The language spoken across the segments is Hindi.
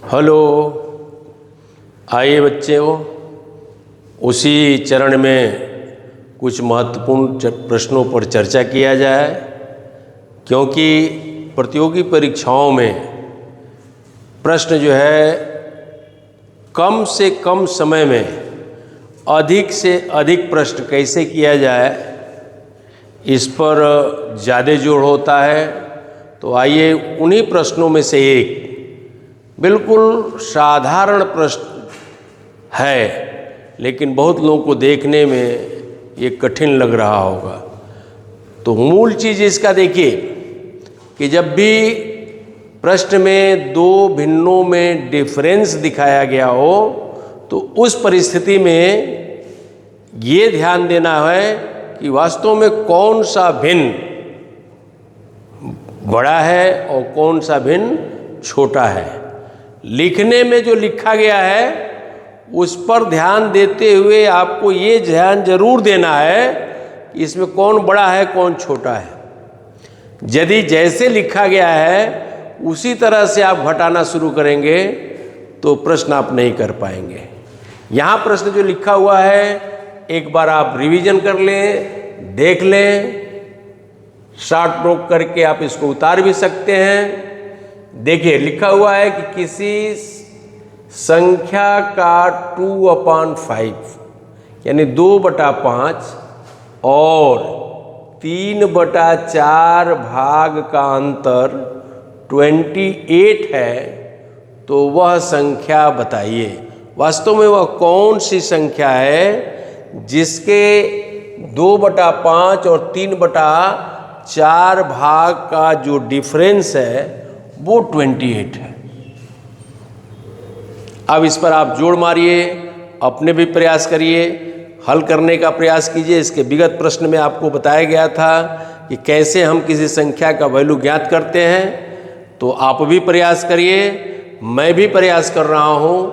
हेलो, आइए बच्चों, उसी चरण में कुछ महत्वपूर्ण प्रश्नों पर चर्चा किया जाए, क्योंकि प्रतियोगी परीक्षाओं में प्रश्न जो है कम से कम समय में अधिक से अधिक प्रश्न कैसे किया जाए, इस पर ज़्यादा जोर होता है। तो आइए उन्हीं प्रश्नों में से एक बिल्कुल साधारण प्रश्न है, लेकिन बहुत लोगों को देखने में ये कठिन लग रहा होगा। तो मूल चीज़ इसका देखिए कि जब भी प्रश्न में दो भिन्नों में डिफरेंस दिखाया गया हो, तो उस परिस्थिति में ये ध्यान देना है कि वास्तव में कौन सा भिन्न बड़ा है और कौन सा भिन्न छोटा है। लिखने में जो लिखा गया है उस पर ध्यान देते हुए आपको ये ध्यान जरूर देना है कि इसमें कौन बड़ा है कौन छोटा है। यदि जैसे लिखा गया है उसी तरह से आप घटाना शुरू करेंगे तो प्रश्न आप नहीं कर पाएंगे। यहाँ प्रश्न जो लिखा हुआ है एक बार आप रिवीजन कर लें, देख लें, शॉर्ट नोट करके आप इसको उतार भी सकते हैं। देखिए लिखा हुआ है कि किसी संख्या का 2/5 यानी 2/5 और 3/4 भाग का अंतर 28 है, तो वह संख्या बताइए। वास्तव में वह कौन सी संख्या है जिसके 2/5 और 3/4 भाग का जो डिफरेंस है वो 28 है। अब इस पर आप जोड़ मारिए, अपने भी प्रयास करिए, हल करने का प्रयास कीजिए। इसके विगत प्रश्न में आपको बताया गया था कि कैसे हम किसी संख्या का वैल्यू ज्ञात करते हैं, तो आप भी प्रयास करिए, मैं भी प्रयास कर रहा हूँ।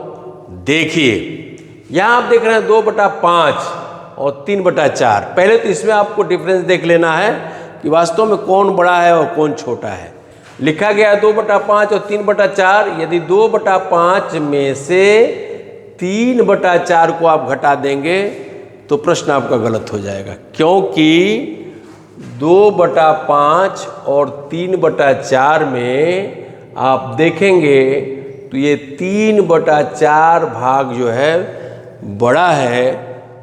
देखिए यहाँ आप देख रहे हैं 2/5 और 3/4। पहले तो इसमें आपको डिफरेंस देख लेना है कि वास्तव में कौन बड़ा है और कौन छोटा है। लिखा गया है 2/5 और 3/4। यदि 2/5 में से 3/4 को आप घटा देंगे तो प्रश्न आपका गलत हो जाएगा, क्योंकि 2/5 और 3/4 में आप देखेंगे तो ये 3/4 भाग जो है बड़ा है,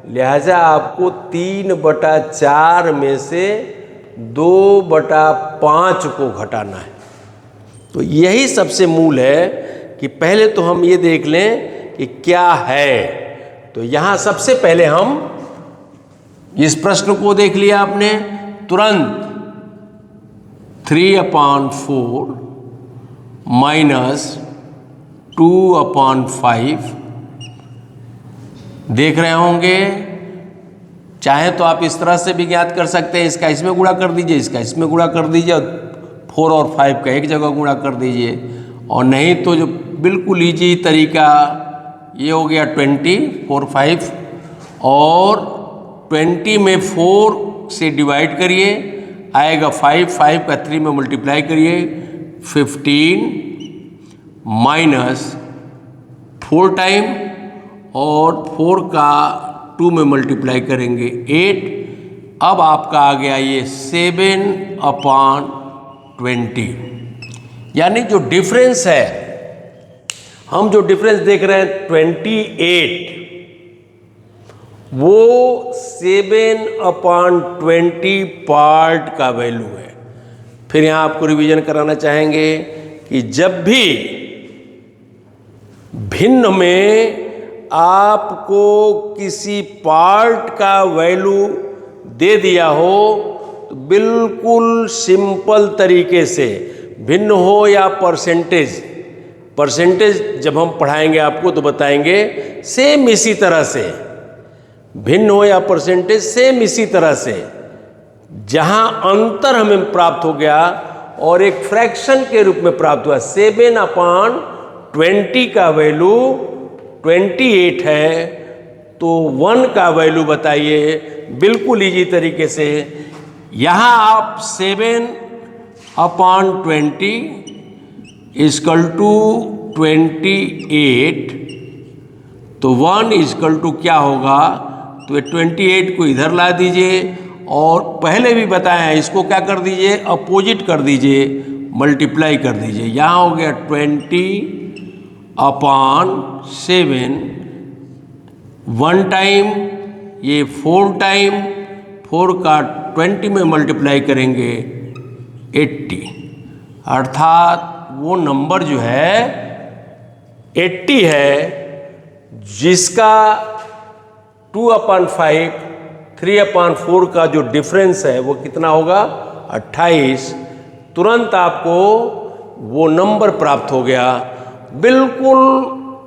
लिहाजा आपको 3/4 में से 2/5 को घटाना है। तो यही सबसे मूल है कि पहले तो हम ये देख लें कि क्या है। तो यहाँ सबसे पहले हम इस प्रश्न को देख लिया आपने तुरंत, 3/4 माइनस 2/5 देख रहे होंगे। चाहे तो आप इस तरह से भी ज्ञात कर सकते हैं, इसका इसमें गुणा कर दीजिए, इसका इसमें गुणा कर दीजिए, 4 और 5 का एक जगह गुणा कर दीजिए। और नहीं तो जो बिल्कुल ईजी तरीका ये हो गया 20, 4, 5 और 20 में 4 से डिवाइड करिए, आएगा 5, 5 का 3 में मल्टीप्लाई करिए 15 माइनस 4 टाइम और 4 का 2 में मल्टीप्लाई करेंगे 8। अब आपका आ गया ये 7/20। यानी जो डिफरेंस है, हम जो डिफरेंस देख रहे हैं 28, वो 7/20 पार्ट का वैल्यू है। फिर यहाँ आपको रिवीजन कराना चाहेंगे कि जब भी भिन्न में आपको किसी पार्ट का वैल्यू दे दिया हो तो बिल्कुल सिंपल तरीके से, भिन्न हो या परसेंटेज जब हम पढ़ाएंगे आपको तो बताएंगे, सेम इसी तरह से, भिन्न हो या परसेंटेज सेम इसी तरह से, जहां अंतर हमें प्राप्त हो गया और एक फ्रैक्शन के रूप में प्राप्त हुआ। 7/20 का वैल्यू 28 है, तो 1 का वैल्यू बताइए। बिल्कुल इजी तरीके से यहाँ आप 7/20 इक्वल टू 28, तो 1 इजकल टू क्या होगा, तो ये 28 को इधर ला दीजिए और पहले भी बताया इसको क्या कर दीजिए, अपोजिट कर दीजिए, मल्टीप्लाई कर दीजिए। यहाँ हो गया 20/7, 1 टाइम, ये 4 टाइम, 4 का 20 में मल्टीप्लाई करेंगे 80, अर्थात वो नंबर जो है 80 है, जिसका 2/5, 3/4 का जो डिफरेंस है वो कितना होगा, 28। तुरंत आपको वो नंबर प्राप्त हो गया। बिल्कुल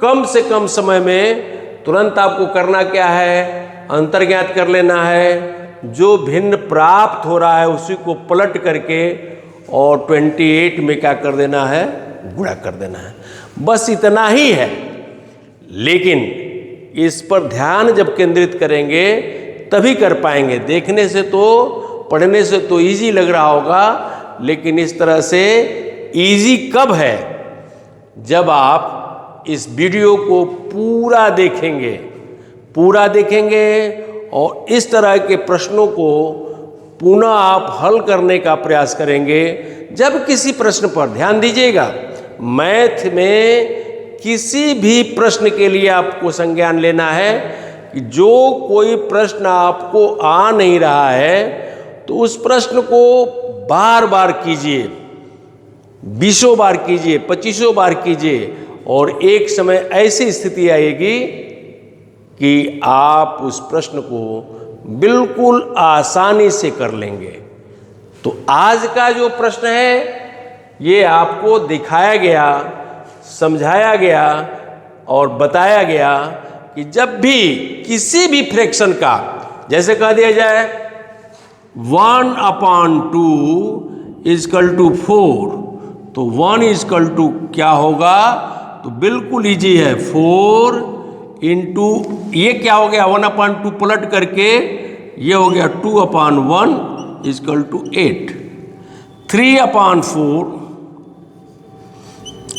कम से कम समय में तुरंत आपको करना क्या है, अंतर ज्ञात कर लेना है। जो भिन्न प्राप्त हो रहा है उसी को पलट करके और 28 में क्या कर देना है, गुणा कर देना है। बस इतना ही है। लेकिन इस पर ध्यान जब केंद्रित करेंगे तभी कर पाएंगे। देखने से तो, पढ़ने से तो इजी लग रहा होगा, लेकिन इस तरह से इजी कब है, जब आप इस वीडियो को पूरा देखेंगे और इस तरह के प्रश्नों को पुनः आप हल करने का प्रयास करेंगे। जब किसी प्रश्न पर ध्यान दीजिएगा, मैथ में किसी भी प्रश्न के लिए आपको संज्ञान लेना है कि जो कोई प्रश्न आपको आ नहीं रहा है तो उस प्रश्न को बार बार कीजिए, 20 बार कीजिए, 25 बार कीजिए, और एक समय ऐसी स्थिति आएगी कि आप उस प्रश्न को बिल्कुल आसानी से कर लेंगे। तो आज का जो प्रश्न है ये आपको दिखाया गया, समझाया गया और बताया गया कि जब भी किसी भी फ्रैक्शन का, जैसे कह दिया जाए 1/2 इजकल टू 4, तो 1 इजकल टू क्या होगा, तो बिल्कुल इजी है, 4 इंटू ये क्या हो गया, 1/2 पलट करके ये हो गया 2/1 इजकल टू 8, 3/4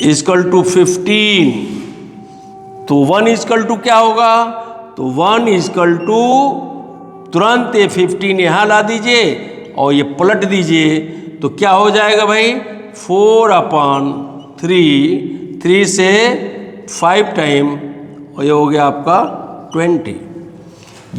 इजकल टू 15, तो 1 इजकल टू क्या होगा, तो 1 इजकल टू तुरंत ये 15 यहाँ ला दीजिए और ये पलट दीजिए, तो क्या हो जाएगा भाई, 4/3, 3 से 5 टाइम, और ये हो गया आपका 20।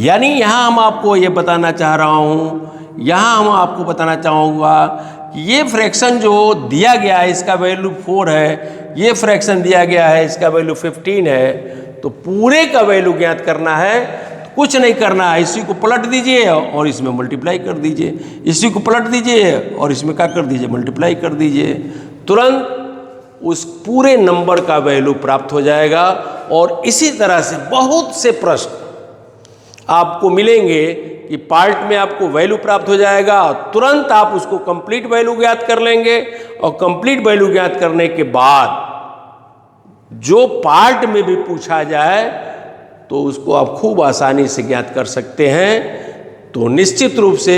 यानी यहाँ हम आपको ये बताना चाह रहा हूँ, यहाँ हम आपको बताना चाहूँगा कि ये फ्रैक्शन जो दिया गया है इसका वैल्यू 4 है, ये फ्रैक्शन दिया गया है इसका वैल्यू 15 है, तो पूरे का वैल्यू ज्ञात करना है। तो कुछ नहीं करना है, इसी को पलट दीजिए और इसमें मल्टीप्लाई कर दीजिए, इसी को पलट दीजिए और इसमें क्या कर दीजिए, मल्टीप्लाई कर दीजिए, तुरंत उस पूरे नंबर का वैल्यू प्राप्त हो जाएगा। और इसी तरह से बहुत से प्रश्न आपको मिलेंगे कि पार्ट में आपको वैल्यू प्राप्त हो जाएगा, तुरंत आप उसको कंप्लीट वैल्यू ज्ञात कर लेंगे और कंप्लीट वैल्यू ज्ञात करने के बाद जो पार्ट में भी पूछा जाए तो उसको आप खूब आसानी से ज्ञात कर सकते हैं। तो निश्चित रूप से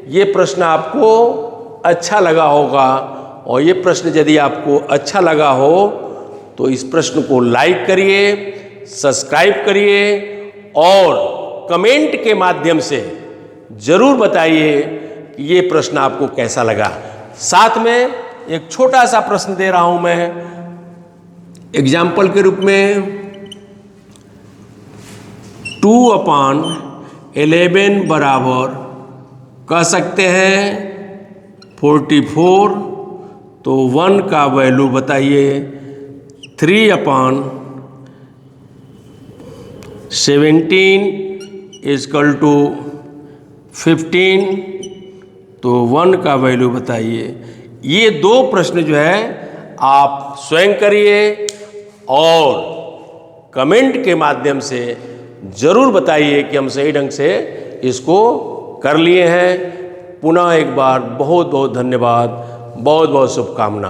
ये प्रश्न आपको अच्छा लगा होगा, और ये प्रश्न यदि आपको अच्छा लगा हो तो इस प्रश्न को लाइक करिए, सब्सक्राइब करिए और कमेंट के माध्यम से ज़रूर बताइए कि ये प्रश्न आपको कैसा लगा। साथ में एक छोटा सा प्रश्न दे रहा हूं मैं एग्जाम्पल के रूप में, 2/11 बराबर कह सकते हैं 44, तो 1 का वैल्यू बताइए, 3/17 इजकल टू 15, तो 1 का वैल्यू बताइए। ये दो प्रश्न जो है आप स्वयं करिए और कमेंट के माध्यम से ज़रूर बताइए कि हम सही ढंग से इसको कर लिए हैं। पुनः एक बार बहुत बहुत धन्यवाद, बहुत बहुत शुभकामना।